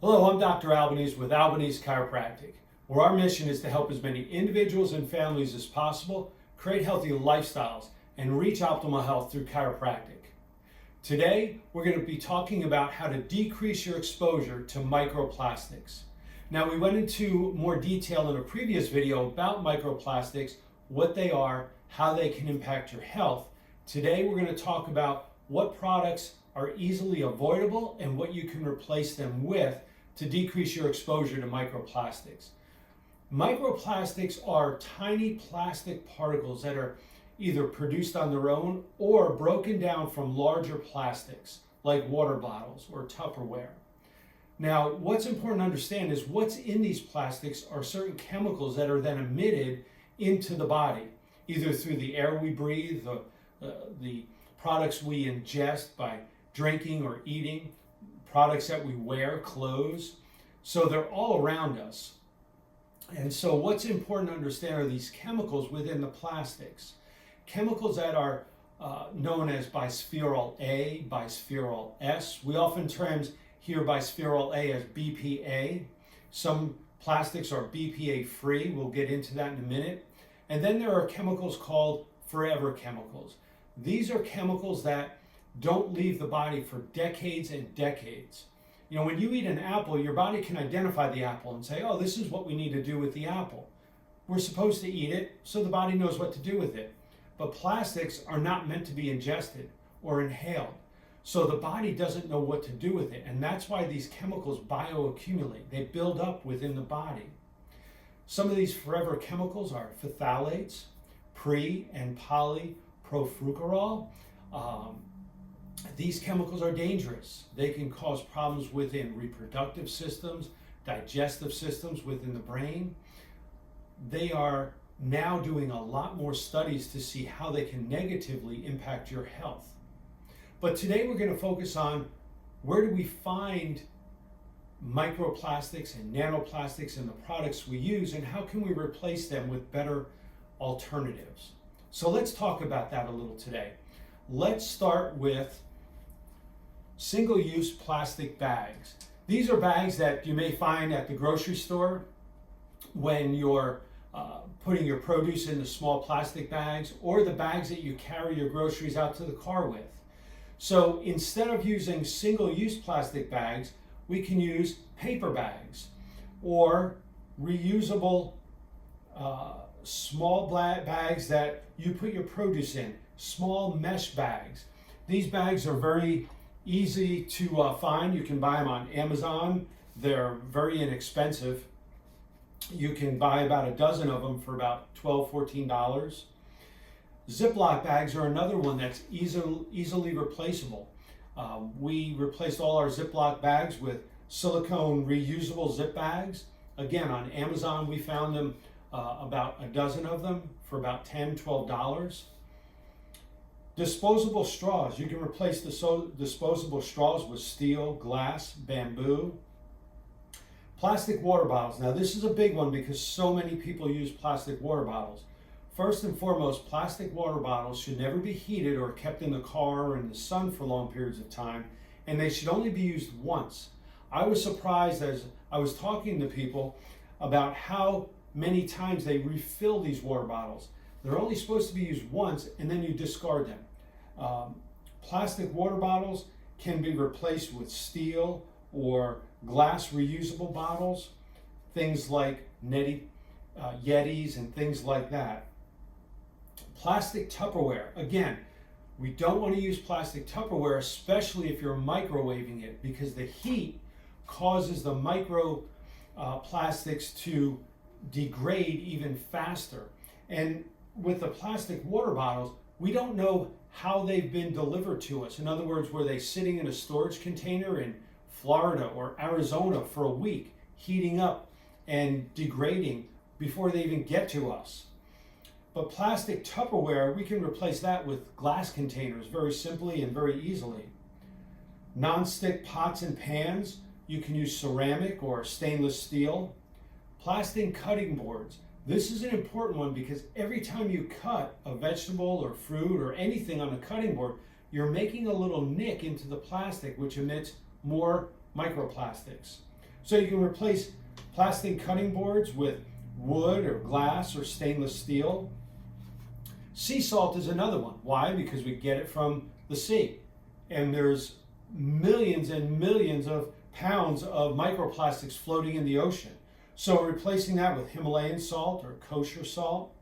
Hello, I'm Dr. Albanese with Albanese Chiropractic, where our mission is to help as many individuals and families as possible create healthy lifestyles and reach optimal health through chiropractic. Today, we're going to be talking about how to decrease your exposure to microplastics. Now, we went into more detail in a previous video about microplastics, what they are, how they can impact your health. Today, we're going to talk about what products are easily avoidable and what you can replace them with to decrease your exposure to microplastics. Microplastics are tiny plastic particles that are either produced on their own or broken down from larger plastics like water bottles or Tupperware. Now, what's important to understand is what's in these plastics are certain chemicals that are then emitted into the body, either through the air we breathe, the products we ingest by drinking or eating, products that we wear, clothes. So they're all around us. And so what's important to understand are these chemicals within the plastics. Chemicals that are known as bisphenol A, bisphenol S. We oftentimes hear bisphenol A as BPA. Some plastics are BPA free. We'll get into that in a minute. And then there are chemicals called forever chemicals. These are chemicals that don't leave the body for decades and decades. You know, when you eat an apple, your body can identify the apple and say, oh, this is what we need to do with the apple. We're supposed to eat it, so the body knows what to do with it. But plastics are not meant to be ingested or inhaled. So the body doesn't know what to do with it. And that's why these chemicals bioaccumulate. They build up within the body. Some of these forever chemicals are phthalates, pre and polypropylfurfural. These chemicals are dangerous. They can cause problems within reproductive systems, digestive systems within the brain. They are now doing a lot more studies to see how they can negatively impact your health. But today we're going to focus on where do we find microplastics and nanoplastics in the products we use, and how can we replace them with better alternatives. So let's talk about that a little today. Let's start with single-use plastic bags. These are bags that you may find at the grocery store when you're putting your produce into small plastic bags, or the bags that you carry your groceries out to the car with. So instead of using single-use plastic bags, we can use paper bags or reusable small bags that you put your produce in, small mesh bags. These bags are very easy to find. You can buy them on Amazon. They're very inexpensive. You can buy about a dozen of them for about $12, $14. Ziploc bags are another one that's easily replaceable. We replaced all our Ziploc bags with silicone reusable zip bags. Again, on Amazon, we found them about a dozen of them for about $10, $12. Disposable straws. You can replace the disposable straws with steel, glass, bamboo. Plastic water bottles. Now this is a big one because so many people use plastic water bottles. First and foremost, plastic water bottles should never be heated or kept in the car or in the sun for long periods of time, and they should only be used once. I was surprised as I was talking to people about how many times they refill these water bottles. They're only supposed to be used once, and then you discard them. Plastic water bottles can be replaced with steel or glass reusable bottles, things like Yetis and things like that. Plastic Tupperware. Again, we don't want to use plastic Tupperware, especially if you're microwaving it, because the heat causes the microplastics to degrade even faster. And with the plastic water bottles, we don't know how they've been delivered to us. In other words, were they sitting in a storage container in Florida or Arizona for a week, heating up and degrading before they even get to us? But plastic Tupperware, we can replace that with glass containers very simply and very easily. Non-stick pots and pans, you can use ceramic or stainless steel. Plastic cutting boards. This is an important one because every time you cut a vegetable or fruit or anything on a cutting board, you're making a little nick into the plastic, which emits more microplastics. So you can replace plastic cutting boards with wood or glass or stainless steel. Sea salt is another one. Why? Because we get it from the sea. And there's millions and millions of pounds of microplastics floating in the ocean. So replacing that with Himalayan salt or kosher salt.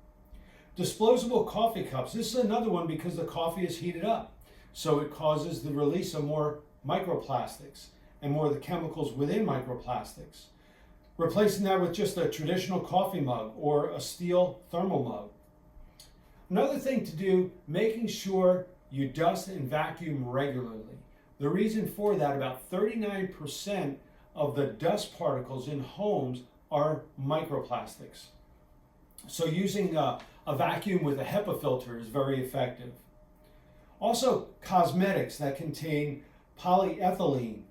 Disposable coffee cups. This is another one because the coffee is heated up. So it causes the release of more microplastics and more of the chemicals within microplastics. Replacing that with just a traditional coffee mug or a steel thermal mug. Another thing to do, making sure you dust and vacuum regularly. The reason for that, about 39% of the dust particles in homes are microplastics. So using a vacuum with a HEPA filter is very effective. Also, cosmetics that contain polyethylene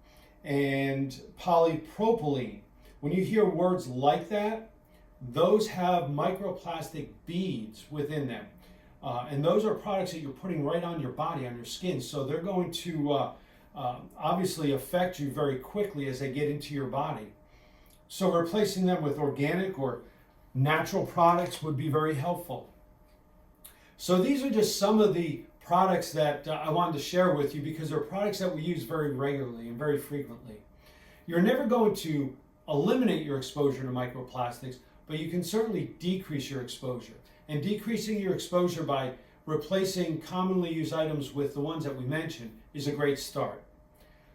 and polypropylene. When you hear words like that, those have microplastic beads within them. And those are products that you're putting right on your body, on your skin. So they're going to obviously affect you very quickly as they get into your body. So replacing them with organic or natural products would be very helpful. So these are just some of the products that I wanted to share with you because they're products that we use very regularly and very frequently. You're never going to eliminate your exposure to microplastics, but you can certainly decrease your exposure. And decreasing your exposure by replacing commonly used items with the ones that we mentioned is a great start.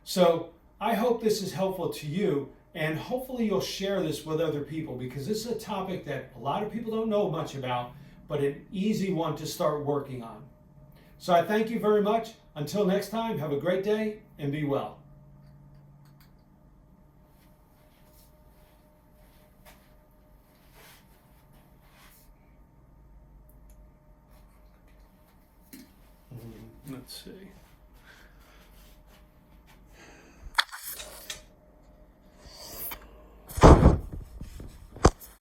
So I hope this is helpful to you, and hopefully you'll share this with other people because this is a topic that a lot of people don't know much about, but an easy one to start working on. So I thank you very much. Until next time, have a great day and be well. Let's see.